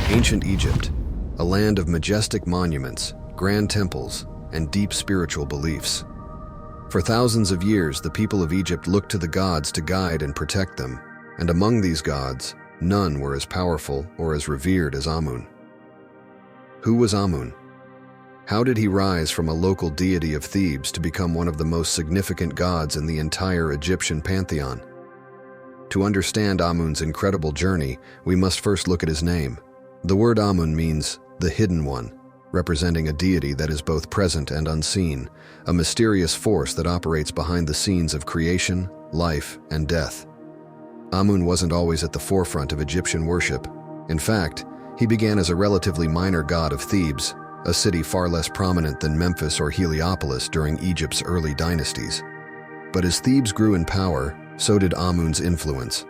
Ancient Egypt, a land of majestic monuments, grand temples, and deep spiritual beliefs. For thousands of years, the people of Egypt looked to the gods to guide and protect them, and among these gods, none were as powerful or as revered as Amun. Who was Amun? How did he rise from a local deity of Thebes to become one of the most significant gods in the entire Egyptian pantheon? To understand Amun's incredible journey, we must first look at his name. The word Amun means the hidden one, representing a deity that is both present and unseen, a mysterious force that operates behind the scenes of creation, life, and death. Amun wasn't always at the forefront of Egyptian worship. In fact, he began as a relatively minor god of Thebes, a city far less prominent than Memphis or Heliopolis during Egypt's early dynasties. But as Thebes grew in power, so did Amun's influence.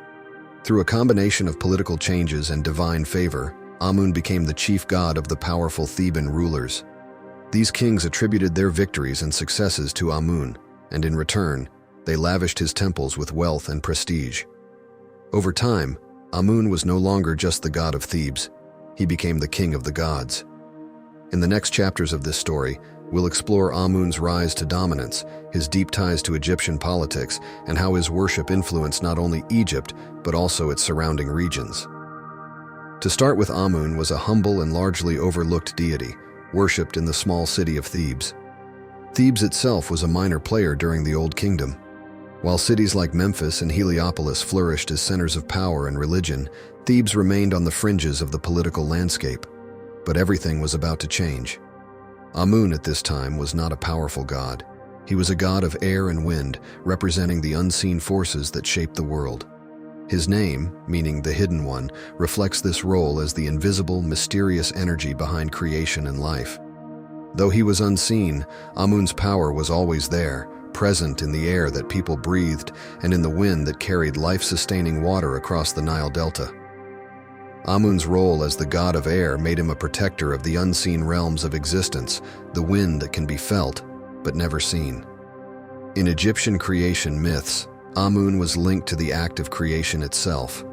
Through a combination of political changes and divine favor, Amun became the chief god of the powerful Theban rulers. These kings attributed their victories and successes to Amun, and in return, they lavished his temples with wealth and prestige. Over time, Amun was no longer just the god of Thebes. He became the king of the gods. In the next chapters of this story, we'll explore Amun's rise to dominance, his deep ties to Egyptian politics, and how his worship influenced not only Egypt, but also its surrounding regions. To start with, Amun was a humble and largely overlooked deity, worshipped in the small city of Thebes. Thebes itself was a minor player during the Old Kingdom. While cities like Memphis and Heliopolis flourished as centers of power and religion, Thebes remained on the fringes of the political landscape. But everything was about to change. Amun at this time was not a powerful god. He was a god of air and wind, representing the unseen forces that shaped the world. His name, meaning the Hidden One, reflects this role as the invisible, mysterious energy behind creation and life. Though he was unseen, Amun's power was always there, present in the air that people breathed and in the wind that carried life-sustaining water across the Nile Delta. Amun's role as the god of air made him a protector of the unseen realms of existence, the wind that can be felt but never seen. In Egyptian creation myths, Amun was linked to the act of creation itself.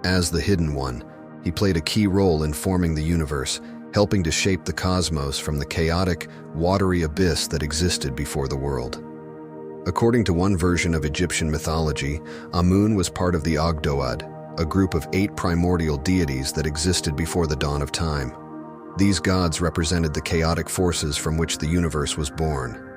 As the Hidden One, he played a key role in forming the universe, helping to shape the cosmos from the chaotic, watery abyss that existed before the world. According to one version of Egyptian mythology, Amun was part of the Ogdoad, a group of 8 primordial deities that existed before the dawn of time. These gods represented the chaotic forces from which the universe was born.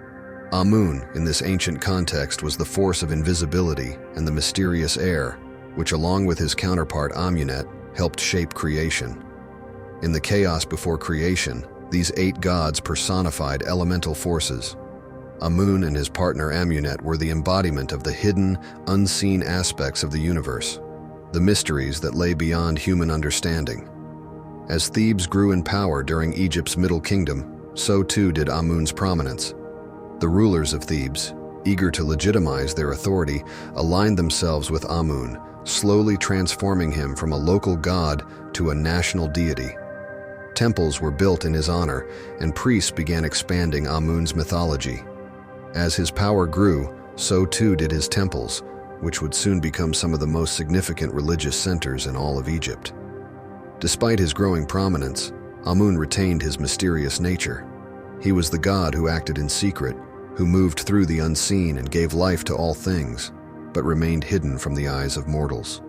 Amun, in this ancient context, was the force of invisibility and the mysterious air, which along with his counterpart Amunet, helped shape creation. In the chaos before creation, these 8 gods personified elemental forces. Amun and his partner Amunet were the embodiment of the hidden, unseen aspects of the universe, the mysteries that lay beyond human understanding. As Thebes grew in power during Egypt's Middle Kingdom, so too did Amun's prominence. The rulers of Thebes, eager to legitimize their authority, aligned themselves with Amun, slowly transforming him from a local god to a national deity. Temples were built in his honor, and priests began expanding Amun's mythology. As his power grew, so too did his temples, which would soon become some of the most significant religious centers in all of Egypt. Despite his growing prominence, Amun retained his mysterious nature. He was the god who acted in secret, who moved through the unseen and gave life to all things, but remained hidden from the eyes of mortals.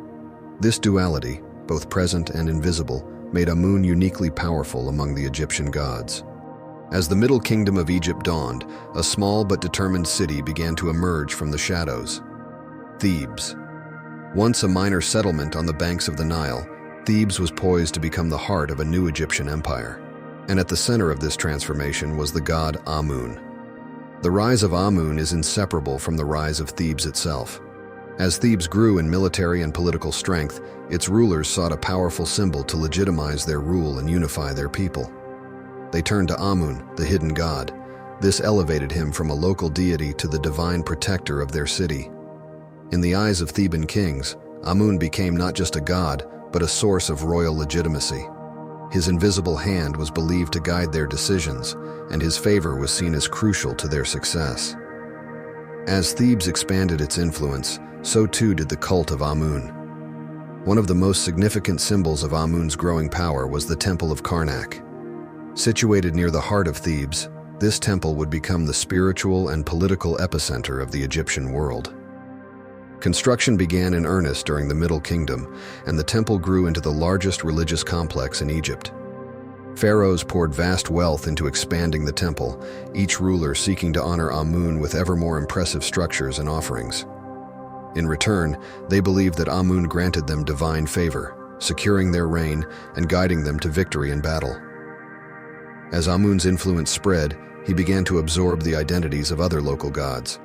This duality, both present and invisible, made Amun uniquely powerful among the Egyptian gods. As the Middle Kingdom of Egypt dawned, a small but determined city began to emerge from the shadows. Thebes. Once a minor settlement on the banks of the Nile, Thebes was poised to become the heart of a new Egyptian empire. And at the center of this transformation was the god Amun. The rise of Amun is inseparable from the rise of Thebes itself. As Thebes grew in military and political strength, its rulers sought a powerful symbol to legitimize their rule and unify their people. They turned to Amun, the hidden god. This elevated him from a local deity to the divine protector of their city. In the eyes of Theban kings, Amun became not just a god, but a source of royal legitimacy. His invisible hand was believed to guide their decisions, and his favor was seen as crucial to their success. As Thebes expanded its influence, so too did the cult of Amun. One of the most significant symbols of Amun's growing power was the Temple of Karnak. Situated near the heart of Thebes, this temple would become the spiritual and political epicenter of the Egyptian world. Construction began in earnest during the Middle Kingdom, and the temple grew into the largest religious complex in Egypt. Pharaohs poured vast wealth into expanding the temple, each ruler seeking to honor Amun with ever more impressive structures and offerings. In return, they believed that Amun granted them divine favor, securing their reign and guiding them to victory in battle. As Amun's influence spread, he began to absorb the identities of other local gods.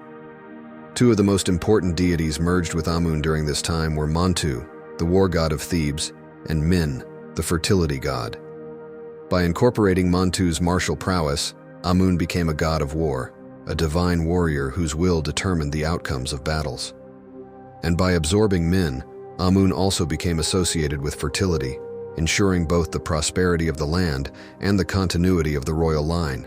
Two of the most important deities merged with Amun during this time were Montu, the war god of Thebes, and Min, the fertility god. By incorporating Montu's martial prowess, Amun became a god of war, a divine warrior whose will determined the outcomes of battles. And by absorbing Min, Amun also became associated with fertility, ensuring both the prosperity of the land and the continuity of the royal line.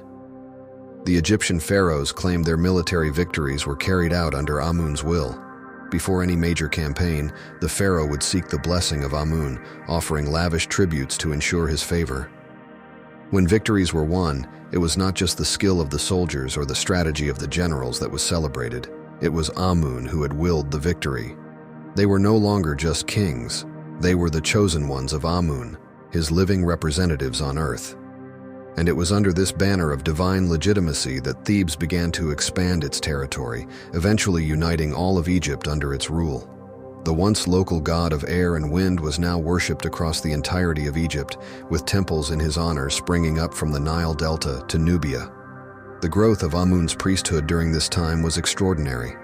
The Egyptian pharaohs claimed their military victories were carried out under Amun's will. Before any major campaign, the pharaoh would seek the blessing of Amun, offering lavish tributes to ensure his favor. When victories were won, it was not just the skill of the soldiers or the strategy of the generals that was celebrated. It was Amun who had willed the victory. They were no longer just kings. They were the chosen ones of Amun, his living representatives on earth. And it was under this banner of divine legitimacy that Thebes began to expand its territory, eventually uniting all of Egypt under its rule. The once local god of air and wind was now worshipped across the entirety of Egypt, with temples in his honor springing up from the Nile Delta to Nubia. The growth of Amun's priesthood during this time was extraordinary.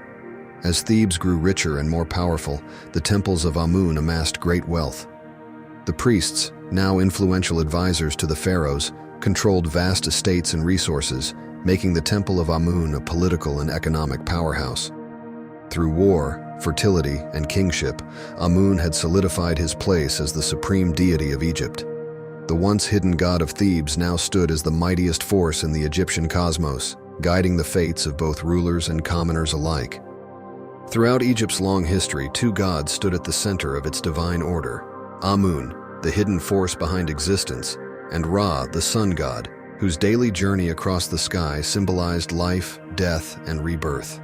As Thebes grew richer and more powerful, the temples of Amun amassed great wealth. The priests, now influential advisors to the pharaohs, controlled vast estates and resources, making the Temple of Amun a political and economic powerhouse. Through war, fertility, and kingship, Amun had solidified his place as the supreme deity of Egypt. The once hidden god of Thebes now stood as the mightiest force in the Egyptian cosmos, guiding the fates of both rulers and commoners alike. Throughout Egypt's long history, two gods stood at the center of its divine order: Amun, the hidden force behind existence, and Ra, the sun god, whose daily journey across the sky symbolized life, death, and rebirth.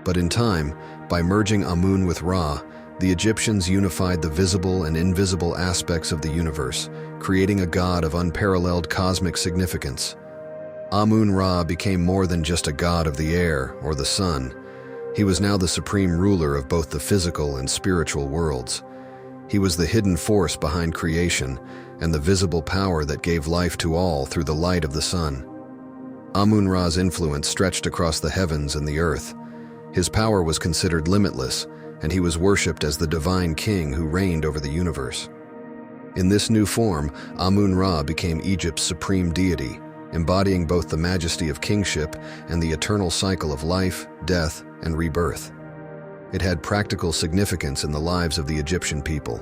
But in time, by merging Amun with Ra, the Egyptians unified the visible and invisible aspects of the universe, creating a god of unparalleled cosmic significance. Amun-Ra became more than just a god of the air or the sun. He was now the supreme ruler of both the physical and spiritual worlds. He was the hidden force behind creation and the visible power that gave life to all through the light of the sun. Amun-Ra's influence stretched across the heavens and the earth. His power was considered limitless, and he was worshipped as the divine king who reigned over the universe. In this new form, Amun-Ra became Egypt's supreme deity, embodying both the majesty of kingship and the eternal cycle of life, death, and rebirth. It had practical significance in the lives of the Egyptian people.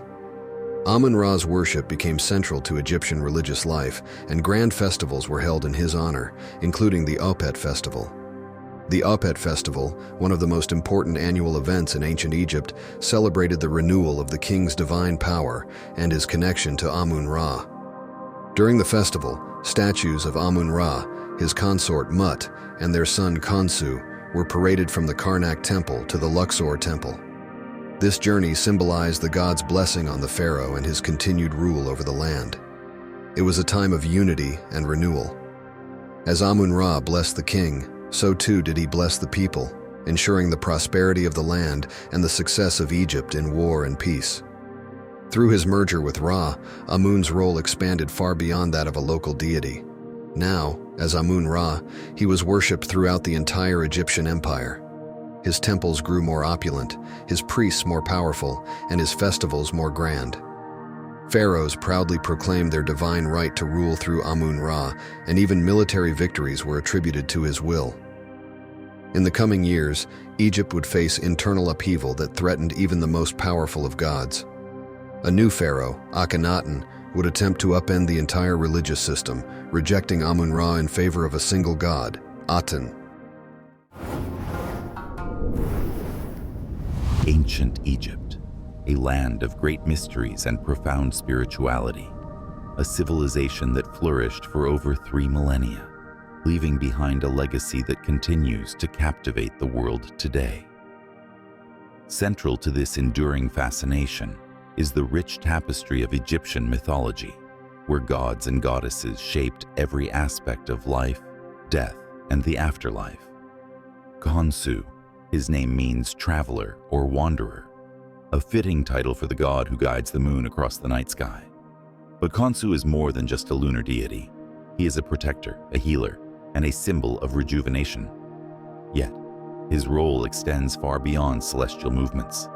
Amun-Ra's worship became central to Egyptian religious life, and grand festivals were held in his honor, including the Opet festival. The Opet festival, one of the most important annual events in ancient Egypt, celebrated the renewal of the king's divine power and his connection to Amun-Ra. During the festival, statues of Amun-Ra, his consort Mut, and their son Khonsu were paraded from the Karnak temple to the Luxor temple. This journey symbolized the god's blessing on the pharaoh and his continued rule over the land. It was a time of unity and renewal. As Amun-Ra blessed the king, so too did he bless the people, ensuring the prosperity of the land and the success of Egypt in war and peace. Through his merger with Ra, Amun's role expanded far beyond that of a local deity. Now, as Amun-Ra, he was worshipped throughout the entire Egyptian empire. His temples grew more opulent, his priests more powerful, and his festivals more grand. Pharaohs proudly proclaimed their divine right to rule through Amun-Ra, and even military victories were attributed to his will. In the coming years, Egypt would face internal upheaval that threatened even the most powerful of gods. A new pharaoh, Akhenaten, would attempt to upend the entire religious system, rejecting Amun-Ra in favor of a single god, Aten. Ancient Egypt, a land of great mysteries and profound spirituality, a civilization that flourished for over 3 millennia, leaving behind a legacy that continues to captivate the world today. Central to this enduring fascination is the rich tapestry of Egyptian mythology, where gods and goddesses shaped every aspect of life, death, and the afterlife. Khonsu, his name means traveler or wanderer, a fitting title for the god who guides the moon across the night sky. But Khonsu is more than just a lunar deity. He is a protector, a healer, and a symbol of rejuvenation. Yet, his role extends far beyond celestial movements.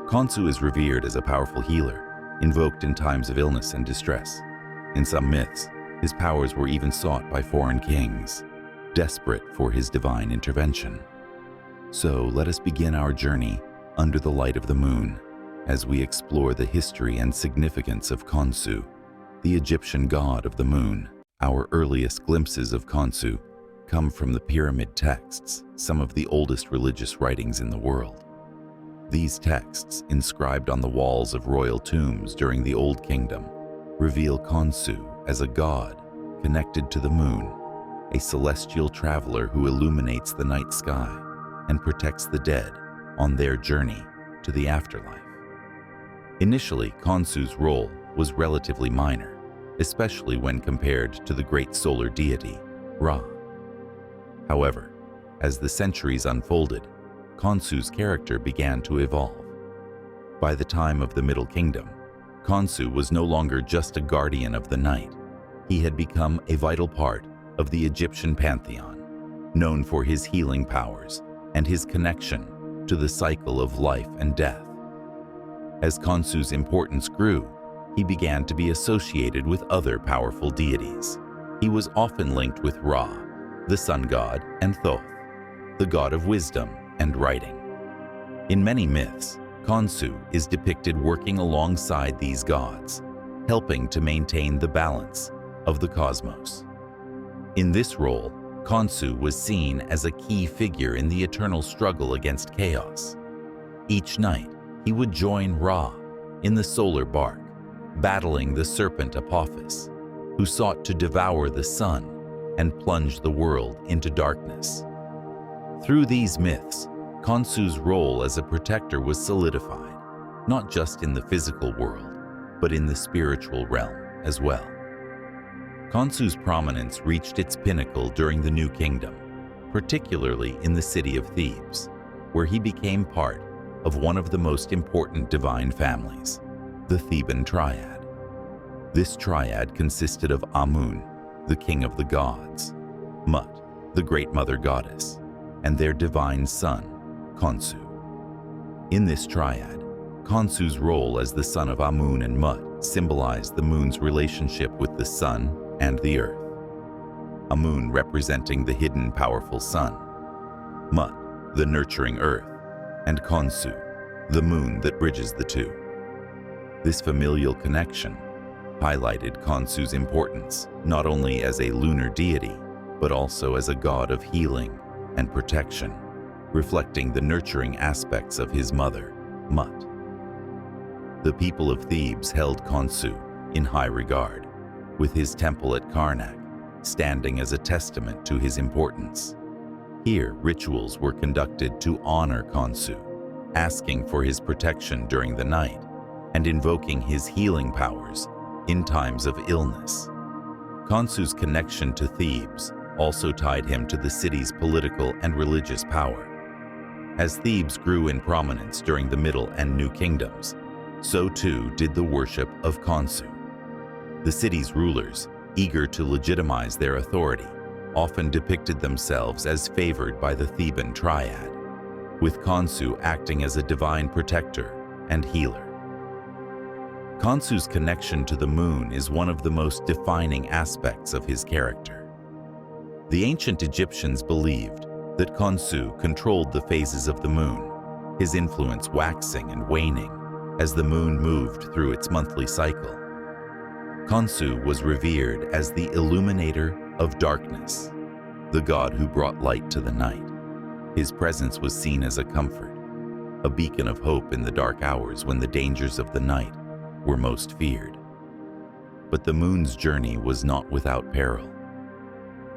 Khonsu is revered as a powerful healer, invoked in times of illness and distress. In some myths, his powers were even sought by foreign kings, desperate for his divine intervention. So let us begin our journey under the light of the moon as we explore the history and significance of Khonsu, the Egyptian god of the moon. Our earliest glimpses of Khonsu come from the pyramid texts, some of the oldest religious writings in the world. These texts, inscribed on the walls of royal tombs during the Old Kingdom, reveal Khonsu as a god connected to the moon, a celestial traveler who illuminates the night sky and protects the dead on their journey to the afterlife. Initially, Khonsu's role was relatively minor, especially when compared to the great solar deity, Ra. However, as the centuries unfolded, Khonsu's character began to evolve. By the time of the Middle Kingdom, Khonsu was no longer just a guardian of the night. He had become a vital part of the Egyptian pantheon, known for his healing powers and his connection to the cycle of life and death. As Khonsu's importance grew, he began to be associated with other powerful deities. He was often linked with Ra, the sun god, and Thoth, the god of wisdom and writing. In many myths, Khonsu is depicted working alongside these gods, helping to maintain the balance of the cosmos. In this role, Khonsu was seen as a key figure in the eternal struggle against chaos. Each night, he would join Ra in the solar bark, battling the serpent Apophis, who sought to devour the sun and plunge the world into darkness. Through these myths, Khonsu's role as a protector was solidified, not just in the physical world, but in the spiritual realm as well. Khonsu's prominence reached its pinnacle during the New Kingdom, particularly in the city of Thebes, where he became part of one of the most important divine families, the Theban Triad. This triad consisted of Amun, the king of the gods, Mut, the great mother goddess, and their divine son, Khonsu. In this triad, Khonsu's role as the son of Amun and Mut symbolized the moon's relationship with the sun and the earth. Amun representing the hidden, powerful sun, Mut, the nurturing earth, and Khonsu, the moon that bridges the two. This familial connection highlighted Khonsu's importance not only as a lunar deity, but also as a god of healing and protection, reflecting the nurturing aspects of his mother, Mut. The people of Thebes held Khonsu in high regard, with his temple at Karnak standing as a testament to his importance. Here, rituals were conducted to honor Khonsu, asking for his protection during the night and invoking his healing powers in times of illness. Khonsu's connection to Thebes also tied him to the city's political and religious power. As Thebes grew in prominence during the Middle and New Kingdoms, so too did the worship of Khonsu. The city's rulers, eager to legitimize their authority, often depicted themselves as favored by the Theban Triad, with Khonsu acting as a divine protector and healer. Khonsu's connection to the moon is one of the most defining aspects of his character. The ancient Egyptians believed that Khonsu controlled the phases of the moon, his influence waxing and waning as the moon moved through its monthly cycle. Khonsu was revered as the illuminator of darkness, the god who brought light to the night. His presence was seen as a comfort, a beacon of hope in the dark hours when the dangers of the night were most feared. But the moon's journey was not without peril.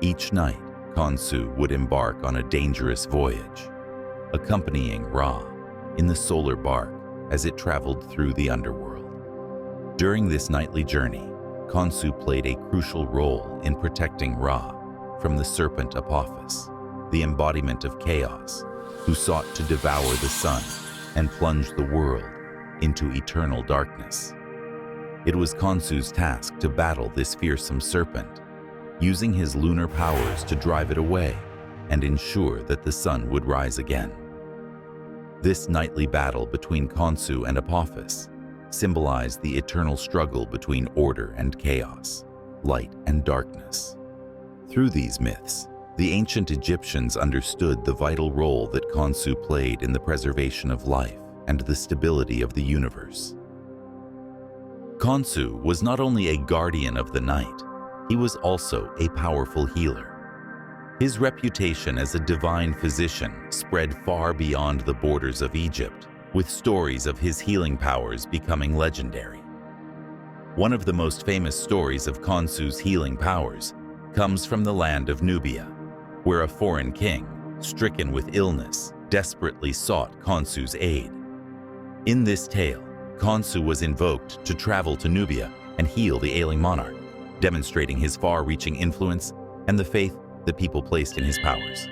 Each night, Khonsu would embark on a dangerous voyage, accompanying Ra in the solar bark as it traveled through the underworld. During this nightly journey, Khonsu played a crucial role in protecting Ra from the serpent Apophis, the embodiment of chaos, who sought to devour the sun and plunge the world into eternal darkness. It was Khonsu's task to battle this fearsome serpent, using his lunar powers to drive it away and ensure that the sun would rise again. This nightly battle between Khonsu and Apophis symbolized the eternal struggle between order and chaos, light and darkness. Through these myths, the ancient Egyptians understood the vital role that Khonsu played in the preservation of life and the stability of the universe. Khonsu was not only a guardian of the night, he was also a powerful healer. His reputation as a divine physician spread far beyond the borders of Egypt, with stories of his healing powers becoming legendary. One of the most famous stories of Khonsu's healing powers comes from the land of Nubia, where a foreign king, stricken with illness, desperately sought Khonsu's aid. In this tale, Khonsu was invoked to travel to Nubia and heal the ailing monarch, demonstrating his far-reaching influence and the faith that people placed in his powers.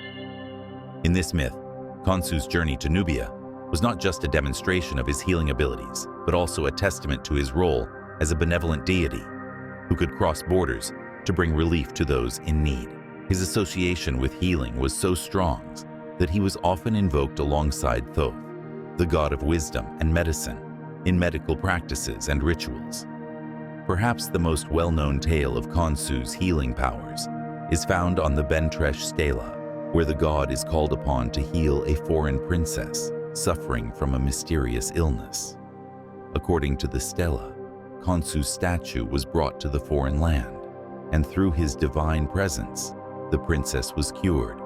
In this myth, Khonsu's journey to Nubia was not just a demonstration of his healing abilities, but also a testament to his role as a benevolent deity who could cross borders to bring relief to those in need. His association with healing was so strong that he was often invoked alongside Thoth, the god of wisdom and medicine, in medical practices and rituals. Perhaps the most well-known tale of Khonsu's healing powers is found on the Bentresh stela, where the god is called upon to heal a foreign princess suffering from a mysterious illness. According to the stela, Khonsu's statue was brought to the foreign land, and through his divine presence, the princess was cured,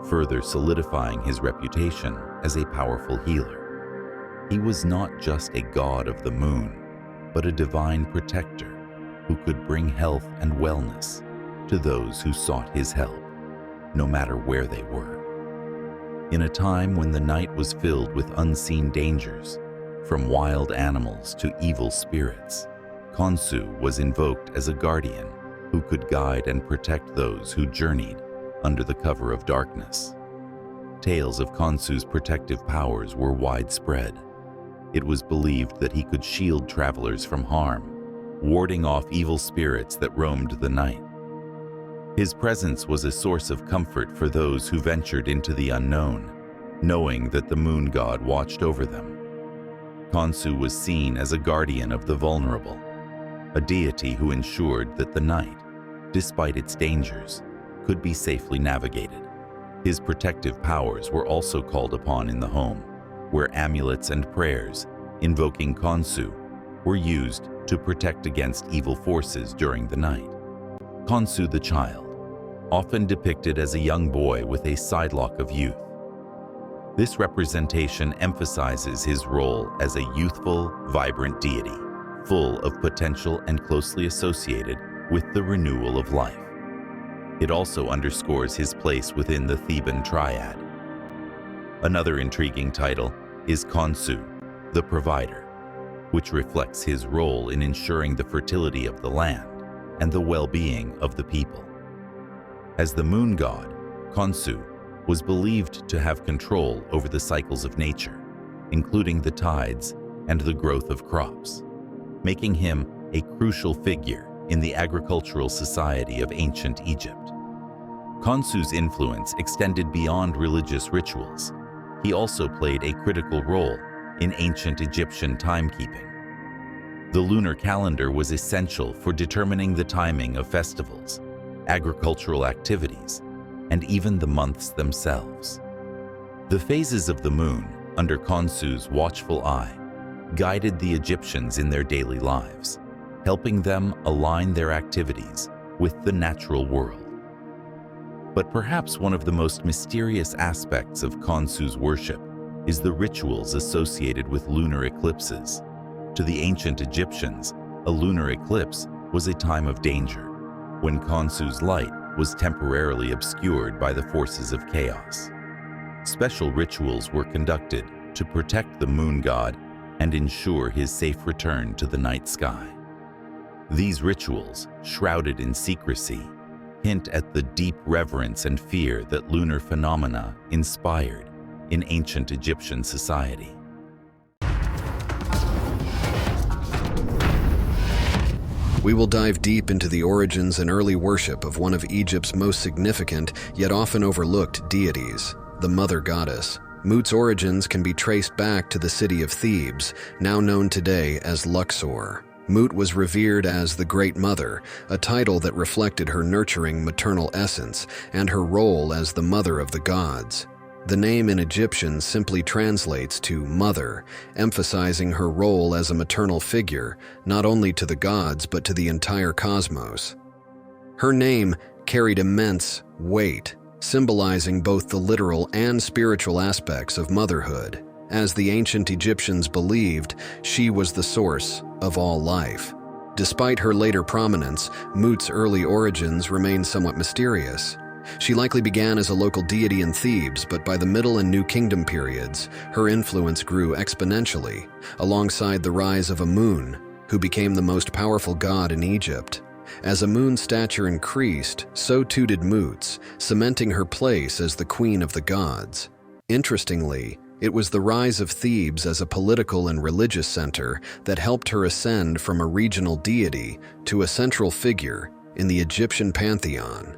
further solidifying his reputation as a powerful healer. He was not just a god of the moon, but a divine protector who could bring health and wellness to those who sought his help, no matter where they were. In a time when the night was filled with unseen dangers, from wild animals to evil spirits, Khonsu was invoked as a guardian who could guide and protect those who journeyed under the cover of darkness. Tales of Khonsu's protective powers were widespread. It was believed that he could shield travelers from harm, warding off evil spirits that roamed the night. His presence was a source of comfort for those who ventured into the unknown, knowing that the moon god watched over them. Khonsu was seen as a guardian of the vulnerable, a deity who ensured that the night, despite its dangers, could be safely navigated. His protective powers were also called upon in the home, where amulets and prayers invoking Khonsu were used to protect against evil forces during the night. Khonsu the child, often depicted as a young boy with a sidelock of youth. This representation emphasizes his role as a youthful, vibrant deity, full of potential and closely associated with the renewal of life. It also underscores his place within the Theban Triad. Another intriguing title is Khonsu, the Provider, which reflects his role in ensuring the fertility of the land and the well-being of the people. As the moon god, Khonsu was believed to have control over the cycles of nature, including the tides and the growth of crops, making him a crucial figure in the agricultural society of ancient Egypt. Khonsu's influence extended beyond religious rituals. He also played a critical role in ancient Egyptian timekeeping. The lunar calendar was essential for determining the timing of festivals, agricultural activities, and even the months themselves. The phases of the moon, under Khonsu's watchful eye, guided the Egyptians in their daily lives, helping them align their activities with the natural world. But perhaps one of the most mysterious aspects of Khonsu's worship is the rituals associated with lunar eclipses. To the ancient Egyptians, a lunar eclipse was a time of danger, when Khonsu's light was temporarily obscured by the forces of chaos. Special rituals were conducted to protect the moon god and ensure his safe return to the night sky. These rituals, shrouded in secrecy, hint at the deep reverence and fear that lunar phenomena inspired in ancient Egyptian society. We will dive deep into the origins and early worship of one of Egypt's most significant, yet often overlooked deities, the Mother Goddess. Mut's origins can be traced back to the city of Thebes, now known today as Luxor. Mut was revered as the Great Mother, a title that reflected her nurturing maternal essence and her role as the mother of the gods. The name in Egyptian simply translates to mother, emphasizing her role as a maternal figure, not only to the gods but to the entire cosmos. Her name carried immense weight, symbolizing both the literal and spiritual aspects of motherhood. As the ancient Egyptians believed, she was the source of all life. Despite her later prominence, Mut's early origins remain somewhat mysterious. She likely began as a local deity in Thebes, but by the Middle and New Kingdom periods, her influence grew exponentially, alongside the rise of Amun, who became the most powerful god in Egypt. As Amun's stature increased, so too did Mut's, cementing her place as the queen of the gods. Interestingly, it was the rise of Thebes as a political and religious center that helped her ascend from a regional deity to a central figure in the Egyptian pantheon.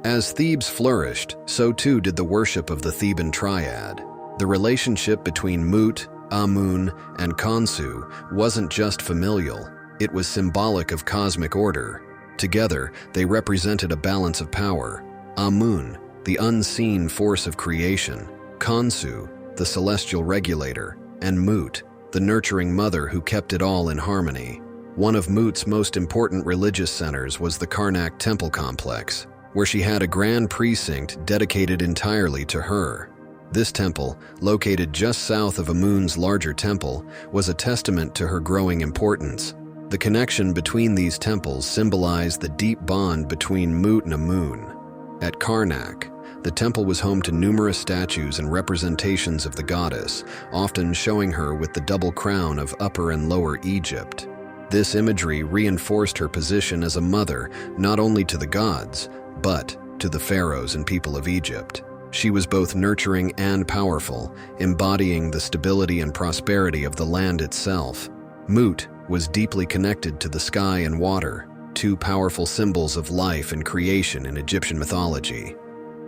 As Thebes flourished, so too did the worship of the Theban Triad. The relationship between Mut, Amun, and Khonsu wasn't just familial, it was symbolic of cosmic order. Together, they represented a balance of power. Amun, the unseen force of creation, Khonsu, the celestial regulator, and Mut, the nurturing mother who kept it all in harmony. One of Mut's most important religious centers was the Karnak temple complex, where she had a grand precinct dedicated entirely to her. This temple, located just south of Amun's larger temple, was a testament to her growing importance. The connection between these temples symbolized the deep bond between Mut and Amun. At Karnak, the temple was home to numerous statues and representations of the goddess, often showing her with the double crown of Upper and Lower Egypt. This imagery reinforced her position as a mother not only to the gods, but to the pharaohs and people of Egypt. She was both nurturing and powerful, embodying the stability and prosperity of the land itself. Mut was deeply connected to the sky and water, two powerful symbols of life and creation in Egyptian mythology.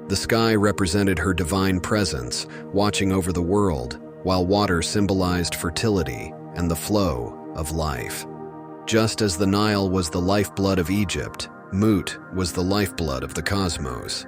The sky represented her divine presence, watching over the world, while water symbolized fertility and the flow of life. Just as the Nile was the lifeblood of Egypt, Mut was the lifeblood of the cosmos.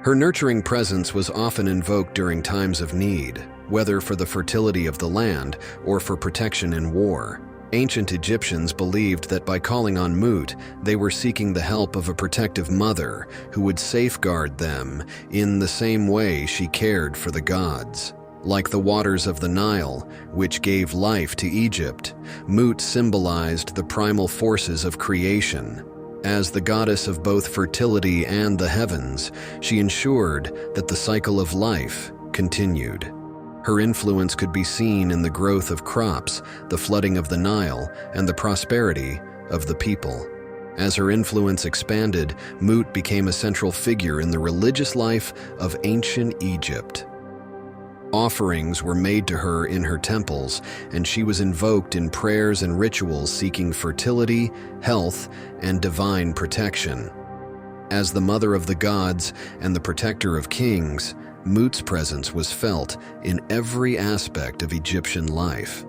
Her nurturing presence was often invoked during times of need, whether for the fertility of the land or for protection in war. Ancient Egyptians believed that by calling on Mut, they were seeking the help of a protective mother who would safeguard them in the same way she cared for the gods. Like the waters of the Nile, which gave life to Egypt, Mut symbolized the primal forces of creation. As the goddess of both fertility and the heavens, she ensured that the cycle of life continued. Her influence could be seen in the growth of crops, the flooding of the Nile, and the prosperity of the people. As her influence expanded, Mut became a central figure in the religious life of ancient Egypt. Offerings were made to her in her temples, and she was invoked in prayers and rituals seeking fertility, health, and divine protection. As the mother of the gods and the protector of kings, Mut's presence was felt in every aspect of Egyptian life.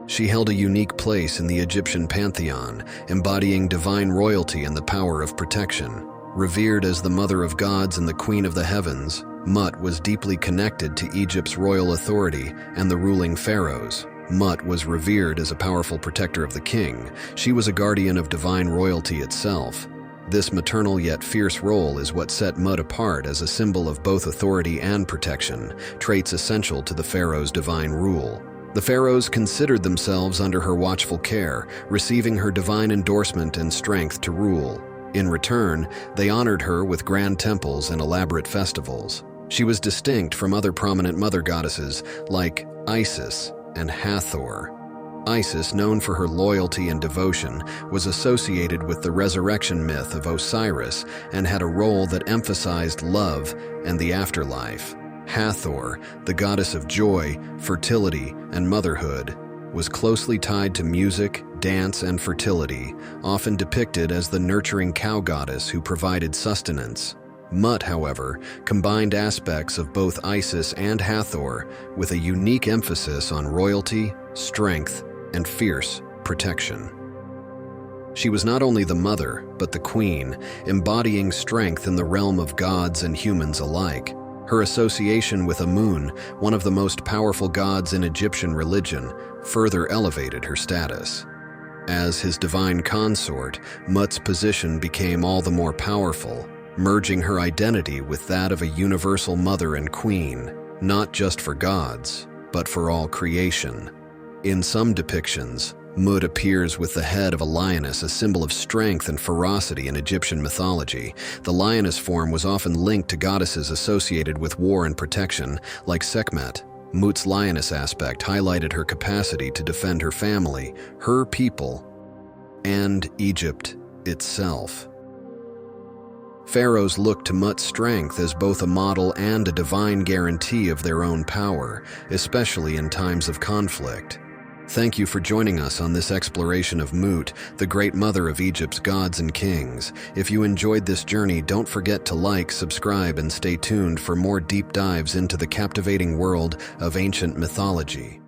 She held a unique place in the Egyptian pantheon, embodying divine royalty and the power of protection. Revered as the mother of gods and the queen of the heavens, Mut was deeply connected to Egypt's royal authority and the ruling pharaohs. Mut was revered as a powerful protector of the king. She was a guardian of divine royalty itself. This maternal yet fierce role is what set Mut apart as a symbol of both authority and protection, traits essential to the pharaoh's divine rule. The pharaohs considered themselves under her watchful care, receiving her divine endorsement and strength to rule. In return, they honored her with grand temples and elaborate festivals. She was distinct from other prominent mother goddesses like Isis and Hathor. Isis, known for her loyalty and devotion, was associated with the resurrection myth of Osiris and had a role that emphasized love and the afterlife. Hathor, the goddess of joy, fertility, and motherhood, was closely tied to music, dance, and fertility, often depicted as the nurturing cow goddess who provided sustenance. Mut, however, combined aspects of both Isis and Hathor with a unique emphasis on royalty, strength, and fierce protection. She was not only the mother, but the queen, embodying strength in the realm of gods and humans alike. Her association with Amun, one of the most powerful gods in Egyptian religion, further elevated her status. As his divine consort, Mut's position became all the more powerful, merging her identity with that of a universal mother and queen, not just for gods, but for all creation. In some depictions, Mut appears with the head of a lioness, a symbol of strength and ferocity in Egyptian mythology. The lioness form was often linked to goddesses associated with war and protection, like Sekhmet. Mut's lioness aspect highlighted her capacity to defend her family, her people, and Egypt itself. Pharaohs looked to Mut's strength as both a model and a divine guarantee of their own power, especially in times of conflict. Thank you for joining us on this exploration of Mut, the great mother of Egypt's gods and kings. If you enjoyed this journey, don't forget to like, subscribe, and stay tuned for more deep dives into the captivating world of ancient mythology.